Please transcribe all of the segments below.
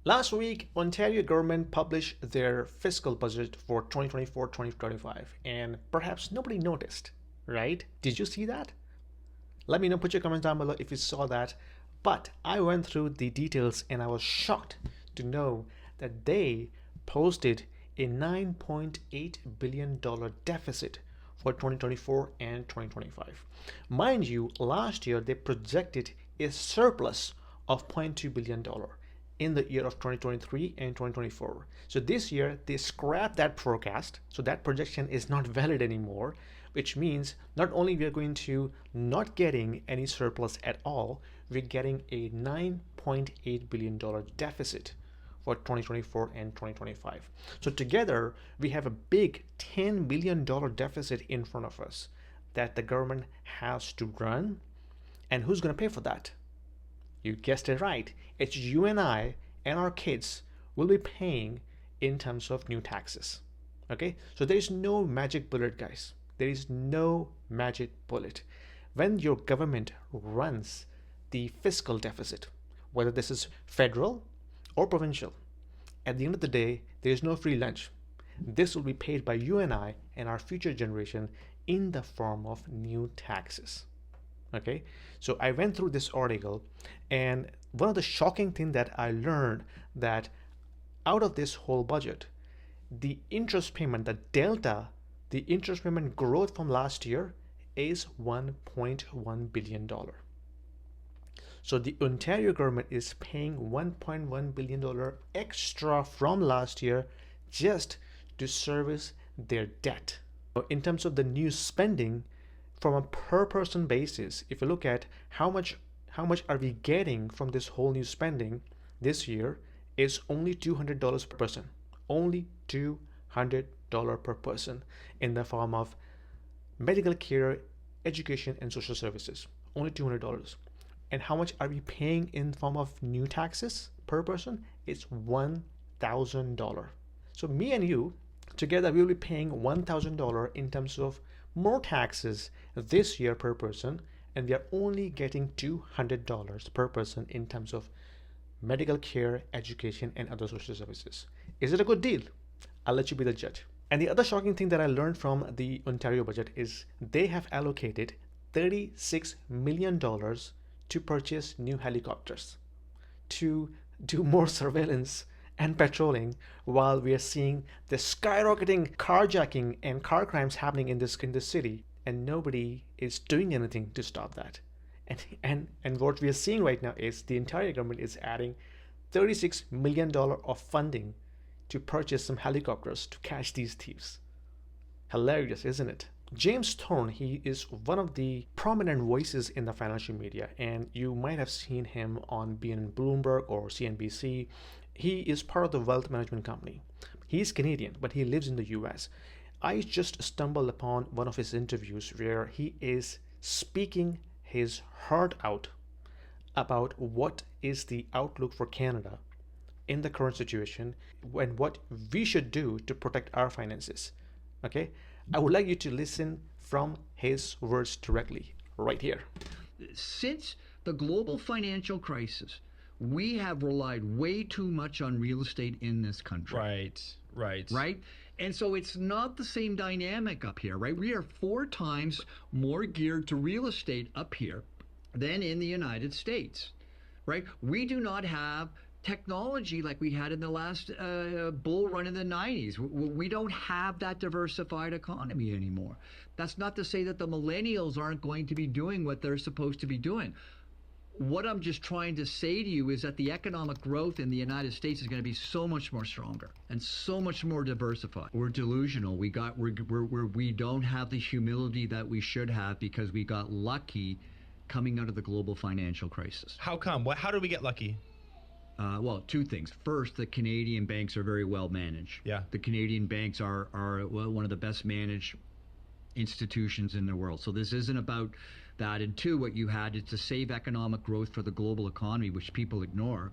Last week, Ontario government published their fiscal budget for 2024-2025, and perhaps nobody noticed, right? Did you see that? Let me know, put your comments down below if you saw that. But I went through the details and I was shocked to know that they posted a $9.8 billion deficit for 2024 and 2025. Mind you, last year they projected a surplus of $0.2 billion in the year of 2023 and 2024. So this year they scrapped that forecast, so that projection is not valid anymore, which means not only we are going to not getting any surplus at all, we're getting a $9.8 billion deficit for 2024 and 2025. So together we have a big $10 billion deficit in front of us that the government has to run. And who's going to pay for that? You guessed it right. It's you and I and our kids will be paying in terms of new taxes. Okay? So there is no magic bullet, guys. There is no magic bullet. When your government runs the fiscal deficit, whether this is federal or provincial, at the end of the day, there is no free lunch. This will be paid by you and I and our future generation in the form of new taxes. Okay, so I went through this article, and one of the shocking things that I learned that out of this whole budget, the interest payment, the delta, the interest payment growth from last year is $1.1 billion. So the Ontario government is paying $1.1 billion extra from last year just to service their debt. In terms of the new spending, from a per person basis, if you look at how much are we getting from this whole new spending this year, is only $200 per person. Only $200 per person in the form of medical care, education, and social services. Only $200. And how much are we paying in form of new taxes per person? It's $1,000. So me and you together we will be paying $1,000 in terms of more taxes this year per person, and we are only getting $200 per person in terms of medical care, education, and other social services. Is it a good deal? I'll let you be the judge. And the other shocking thing that I learned from the Ontario budget is they have allocated $36 million to purchase new helicopters, to do more surveillance and patrolling, while we are seeing the skyrocketing carjacking and car crimes happening in this city, and nobody is doing anything to stop that. And what we are seeing right now is the entire government is adding $36 million of funding to purchase some helicopters to catch these thieves. Hilarious, isn't it? James Thorne, he is one of the prominent voices in the financial media, and you might have seen him on being Bloomberg or CNBC. He is part of the wealth management company. He is Canadian, but he lives in the US. I just stumbled upon one of his interviews where he is speaking his heart out about what is the outlook for Canada in the current situation and what we should do to protect our finances. Okay? I would like you to listen from his words directly right here. Since the global financial crisis, we have relied way too much on real estate in this country. Right? And so it's not the same dynamic up here, right? We are 4 times more geared to real estate up here than in the United States, right? We do not have technology like we had in the last bull run in the 90s. We don't have that diversified economy anymore. That's not to say that the millennials aren't going to be doing what they're supposed to be doing. What I'm just trying to say to you is that the economic growth in the United States is going to be so much more stronger and so much more diversified. We're delusional. We don't have the humility that we should have because we got lucky coming out of the global financial crisis. How come? How did we get lucky? Well, 2 things. First, the Canadian banks are very well managed. Yeah. The Canadian banks are one of the best managed institutions in the world. So this isn't about that. And 2, what you had is to save economic growth for the global economy, which people ignore,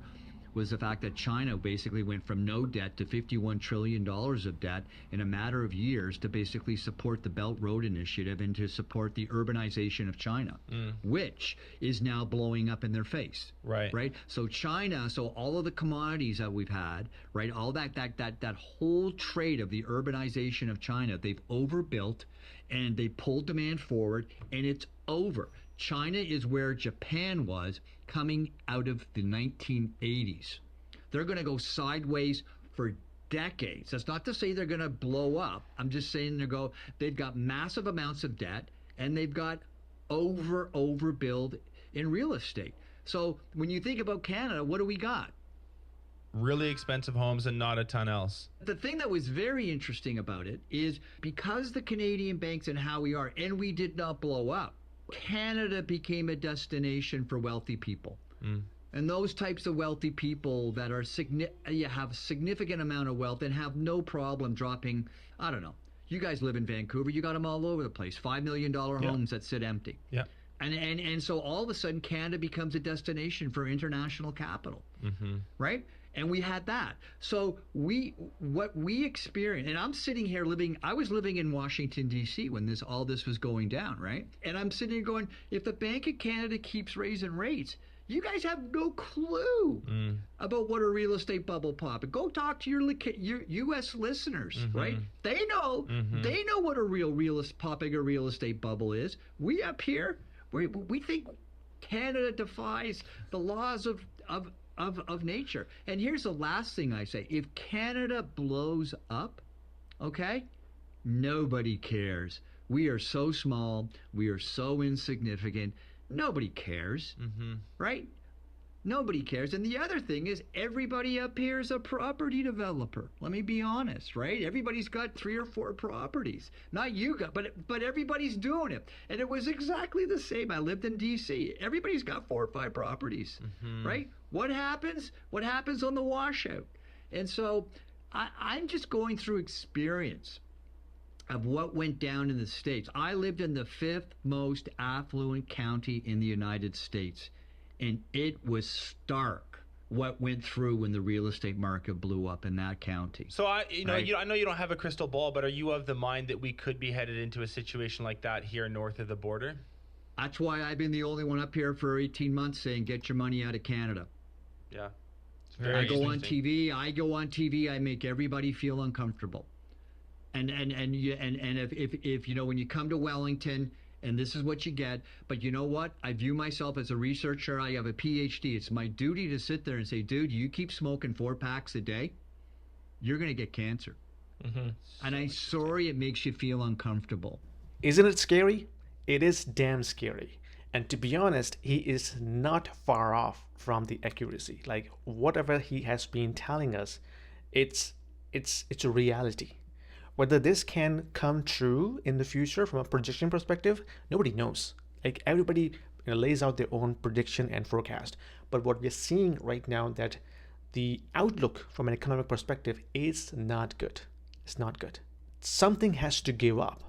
was the fact that China basically went from no debt to $51 trillion of debt in a matter of years to basically support the Belt Road Initiative and to support the urbanization of China, which is now blowing up in their face. Right. So China, so all of the commodities that we've had, right, all that whole trade of the urbanization of China, they've overbuilt and they pulled demand forward, and it's over. China is where Japan was coming out of the 1980s. They're going to go sideways for decades. That's not to say they're going to blow up. I'm just saying they've got massive amounts of debt, and they've got overbuild in real estate. So when you think about Canada, what do we got? Really expensive homes and not a ton else. The thing that was very interesting about it is because the Canadian banks and how we are, and we did not blow up, Canada became a destination for wealthy people. And those types of wealthy people that are have significant amount of wealth and have no problem dropping, I don't know, you guys live in Vancouver, you got them all over the place, $5 million homes that sit empty. Yeah. And so all of a sudden Canada becomes a destination for international capital, right? And we had that. So what we experienced, and I'm sitting here I was living in Washington, D.C. when all this was going down, right? And I'm sitting here going, if the Bank of Canada keeps raising rates, you guys have no clue about what a real estate bubble popping. Go talk to your U.S. listeners, right? They know what a real estate bubble is. We up here, we think Canada defies the laws of nature. And here's the last thing I say. If Canada blows up, okay, nobody cares. We are so small. We are so insignificant. Nobody cares, right? Nobody cares. And the other thing is everybody up here is a property developer. Let me be honest, right? Everybody's got 3 or 4 properties. Not you got, but everybody's doing it. And it was exactly the same. I lived in D.C. Everybody's got 4 or 5 properties, right? What happens? What happens on the washout? And so I'm just going through experience of what went down in the States. I lived in the 5th most affluent county in the United States, and it was stark what went through when the real estate market blew up in that county. So I know you don't have a crystal ball, but are you of the mind that we could be headed into a situation like that here north of the border? That's why I've been the only one up here for 18 months saying, get your money out of Canada. Yeah. I go on TV, I make everybody feel uncomfortable. And if you know, when you come to Wellington, and this is what you get, but you know what? I view myself as a researcher. I have a PhD. It's my duty to sit there and say, dude, you keep smoking 4 packs a day, you're going to get cancer. And I'm sorry it makes you feel uncomfortable. Isn't it scary? It is damn scary. And to be honest, he is not far off from the accuracy. Like whatever he has been telling us, it's a reality. Whether this can come true in the future from a projection perspective, nobody knows. Like everybody lays out their own prediction and forecast. But what we're seeing right now, that the outlook from an economic perspective is not good. It's not good. Something has to give up.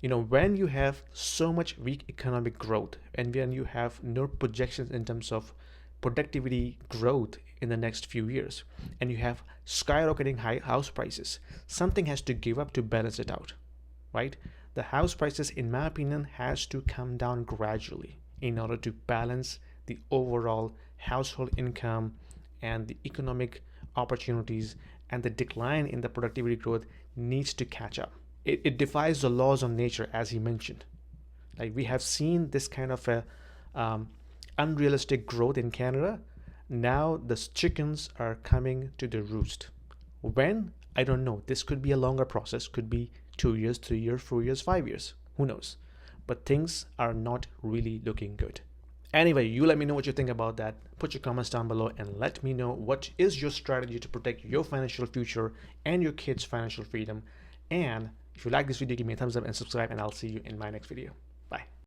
When you have so much weak economic growth and when you have no projections in terms of productivity growth in the next few years, and you have skyrocketing high house prices, something has to give up to balance it out, right? The house prices, in my opinion, has to come down gradually in order to balance the overall household income and the economic opportunities, and the decline in the productivity growth needs to catch up. It defies the laws of nature, as he mentioned. Like we have seen this kind of a unrealistic growth in Canada. Now the chickens are coming to the roost. When? I don't know. This could be a longer process. Could be 2 years, 3 years, 4 years, 5 years. Who knows? But things are not really looking good. Anyway, you let me know what you think about that. Put your comments down below and let me know what is your strategy to protect your financial future and your kids' financial freedom. And if you like this video, give me a thumbs up and subscribe, and I'll see you in my next video. Bye.